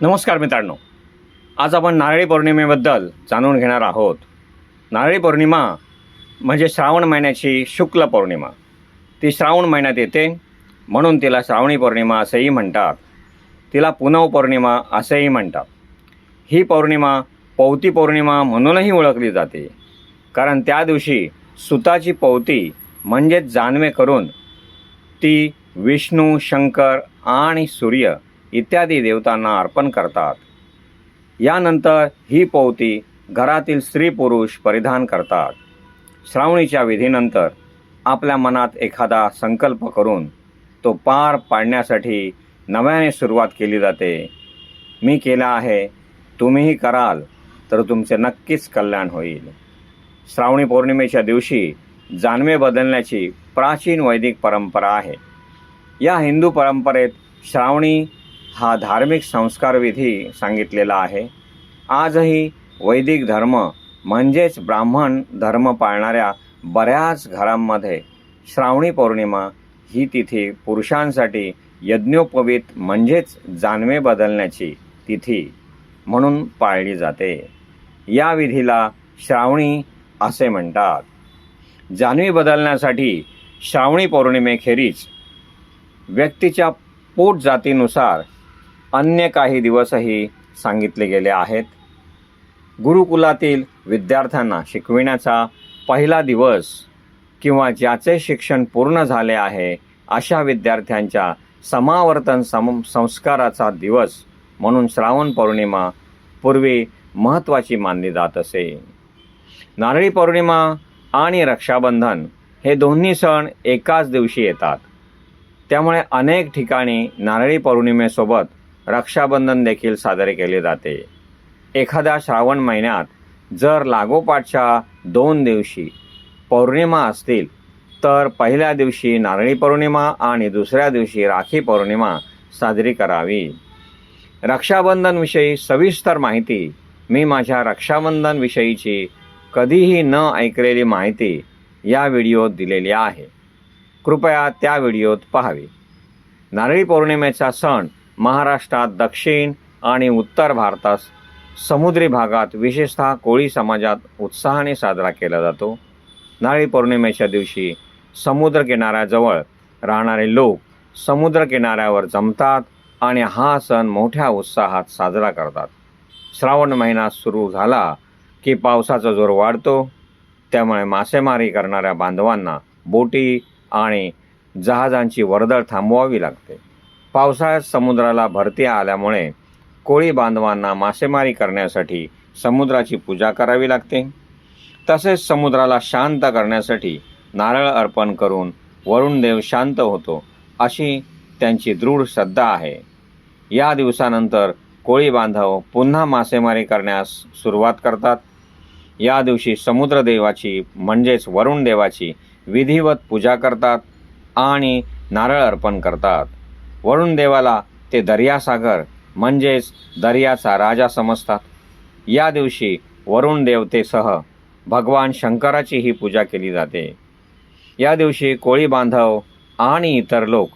नमस्कार मित्रांनो, आज आपण नारळी पौर्णिमेबद्दल जाणून घेणार आहोत. नारळी पौर्णिमा म्हणजे श्रावण महिन्याची शुक्ल पौर्णिमा. ती श्रावण महिन्यात येते म्हणून तिला श्रावणी पौर्णिमा असेही म्हणतात. तिला पुनव पौर्णिमा असेही म्हणतात. ही पौर्णिमा पौती पौर्णिमा म्हणूनही ओळखली जाते, कारण त्या दिवशी सुताची पौती म्हणजेच जानवे करून ती विष्णू, शंकर आणि सूर्य इत्यादी देवतांना अर्पण करतात. यानंतर ही पौती घरातील स्त्री पुरुष परिधान करतात. श्रावणीच्या विधीनंतर आपल्या मनात एखादा संकल्प करून तो पार पाडण्यासाठी नव्याने सुरुवात केली जाते. मी केला आहे, तुम्हीही कराल तर तुमचे नक्कीच कल्याण होईल. श्रावणी पौर्णिमेच्या दिवशी जानवे बदलण्याची प्राचीन वैदिक परंपरा आहे. या हिंदू परंपरेत श्रावणी हा धार्मिक संस्कार विधी सांगितलेला आहे. आजही वैदिक धर्म म्हणजेच ब्राह्मण धर्म पाळणाऱ्या बऱ्याच घरांमध्ये श्रावणी पौर्णिमा ही तिथी पुरुषांसाठी यज्ञोपवीत म्हणजेच जानवे बदलण्याची तिथी म्हणून पाळली जाते. या विधीला श्रावणी असे म्हणतात. जानवी बदलण्यासाठी श्रावणी पौर्णिमेखेरीज व्यक्तीच्या पोट जातीनुसार अन्य काही दिवसही सांगितले गेले आहेत. गुरुकुलातील विद्यार्थ्यांना शिकविण्याचा पहिला दिवस किंवा ज्याचे शिक्षण पूर्ण झाले आहे अशा विद्यार्थ्यांच्या समावर्तन संस्काराचा दिवस म्हणून श्रावण पौर्णिमा पूर्वी महत्त्वाची मानली जात असे. नारळी पौर्णिमा आणि रक्षाबंधन हे दोन्ही सण एकाच दिवशी येतात. त्यामुळे अनेक ठिकाणी नारळी पौर्णिमेसोबत रक्षाबंधन देखील साजरे केले जाते. एखाद्या श्रावण महिन्यात जर लागोपाठच्या 2 दिवशी पौर्णिमा असतील तर पहिल्या दिवशी नारळी पौर्णिमा आणि दुसऱ्या दिवशी राखी पौर्णिमा साजरी करावी. रक्षाबंधनविषयी सविस्तर माहिती मी माझ्या रक्षाबंधनविषयीची कधीही न ऐकलेली माहिती या व्हिडिओत दिलेली आहे. कृपया त्या व्हिडिओत पाहावी. नारळी पौर्णिमेचा सण महाराष्ट्रात दक्षिण आणि उत्तर भारतात समुद्री भागात विशेषतः कोळी समाजात उत्साहाने साजरा केला जातो. नारळी पौर्णिमेच्या दिवशी समुद्रकिनाऱ्याजवळ राहणारे लोक समुद्रकिनाऱ्यावर जमतात आणि हा सण मोठ्या उत्साहात साजरा करतात. श्रावण महिना सुरू झाला की पावसाचा जोर वाढतो. त्यामुळे मासेमारी करणाऱ्या बांधवांना बोटी आणि जहाजांची वर्दळ थांबवावी लागते. पावसाळ्यात समुद्राला भरती आल्यामुळे कोळी बांधवांना मासेमारी करण्यासाठी समुद्राची पूजा करावी लागते. तसेच समुद्राला शांत करण्यासाठी नारळ अर्पण करून वरुण देव शांत होतो अशी त्यांची दृढ श्रद्धा आहे. या दिवसानंतर कोळी बांधव पुन्हा मासेमारी करण्यास सुरुवात करतात. या दिवशी समुद्रदेवाची म्हणजेच वरुण देवाची विधिवत पूजा करतात आणि नारळ अर्पण करतात. वरुण देवाला ते दर्यासागर म्हणजेच दर्याचा राजा समजतात. या दिवशी वरुण देवतेसह भगवान शंकराचीही पूजा केली जाते. या दिवशी कोळी बांधव आणि इतर लोक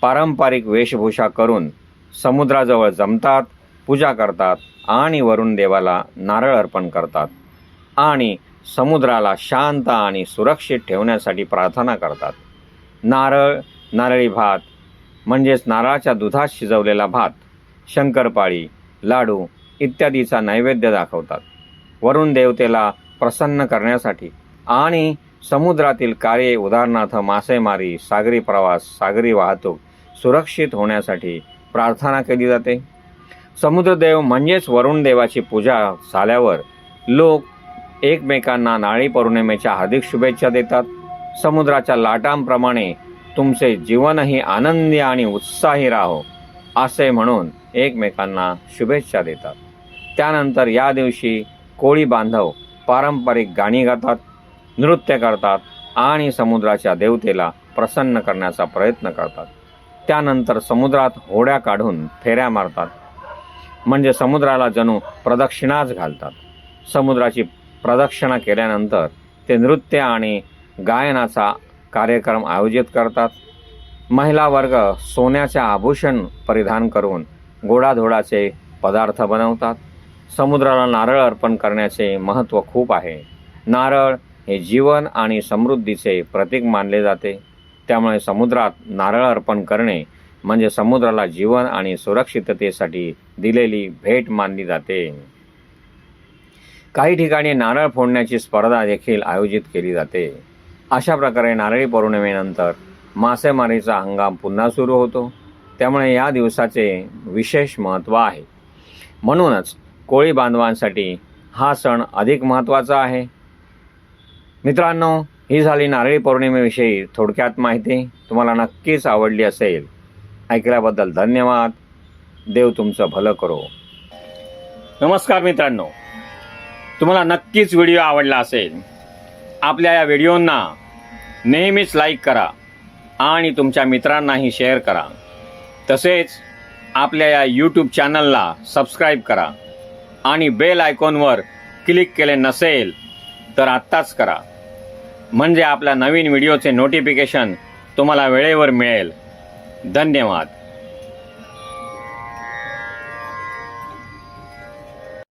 पारंपरिक वेशभूषा करून समुद्राजवळ जमतात, पूजा करतात आणि वरुण देवाला नारळ अर्पण करतात आणि समुद्राला शांत आणि सुरक्षित ठेवण्यासाठी प्रार्थना करतात. नारळ, नारळी भात म्हणजेच नारळाच्या दुधात शिजवलेला भात, शंकरपाळी, लाडू इत्यादीचा नैवेद्य दाखवतात. वरुण देवतेला प्रसन्न करण्यासाठी आणि समुद्रातील कार्ये उदाहरणार्थ मासेमारी, सागरी प्रवास, सागरी वाहतूक सुरक्षित होण्यासाठी प्रार्थना केली जाते. समुद्रदेव म्हणजेच वरुण देवाची पूजा झाल्यावर लोक एकमेकांना नारळी पौर्णिमेच्या हार्दिक शुभेच्छा देतात. समुद्राच्या लाटांप्रमाणे तुमचे जीवनही आनंदी आणि उत्साही राहो असे म्हणून एकमेकांना शुभेच्छा देतात. त्यानंतर या दिवशी कोळी बांधव पारंपरिक गाणी गातात, नृत्य करतात आणि समुद्राच्या देवतेला प्रसन्न करण्याचा प्रयत्न करतात. त्यानंतर समुद्रात होड्या काढून फेऱ्या मारतात, म्हणजे समुद्राला जणू प्रदक्षिणाच घालतात. समुद्राची प्रदक्षिणा केल्यानंतर ते नृत्य आणि गायनाचा कार्यक्रम आयोजित करतात. महिला वर्ग सोन्याचे आभूषण परिधान करून गोडाधोडाचे पदार्थ बनवतात. समुद्राला नारळ अर्पण करण्याचे महत्त्व खूप आहे. नारळ हे जीवन आणि समृद्धीचे प्रतीक मानले जाते. त्यामुळे समुद्रात नारळ अर्पण करणे म्हणजे समुद्राला जीवन आणि सुरक्षिततेसाठी दिलेली भेट मानली जाते. काही ठिकाणी नारळ फोडण्याची स्पर्धा देखील आयोजित केली जाते. अशा प्रकारे नारळी पौर्णिमेनंतर मासेमारीचा हंगाम पुन्हा सुरू होतो. त्यामुळे या दिवसाचे विशेष महत्त्व आहे. म्हणूनच कोळी बांधवांसाठी हा सण अधिक महत्त्वाचा आहे. मित्रांनो, ही झाली नारळी पौर्णिमेविषयी थोडक्यात माहिती. तुम्हाला नक्कीच आवडली असेल. ऐकल्याबद्दल धन्यवाद. देव तुमचं भलं करो. नमस्कार मित्रांनो, तुम्हाला नक्कीच व्हिडिओ आवडला असेल. आपल्या या व्हिडिओंना नेहमीच लाईक करा आणि तुमच्या मित्रांनाही शेअर करा. तसेच आपल्या या यूट्यूब चॅनलला सबस्क्राईब करा आणि बेल आयकॉनवर क्लिक केले नसेल तर आत्ताच करा, म्हणजे आपल्या नवीन व्हिडिओचे नोटिफिकेशन तुम्हाला वेळेवर मिळेल. धन्यवाद.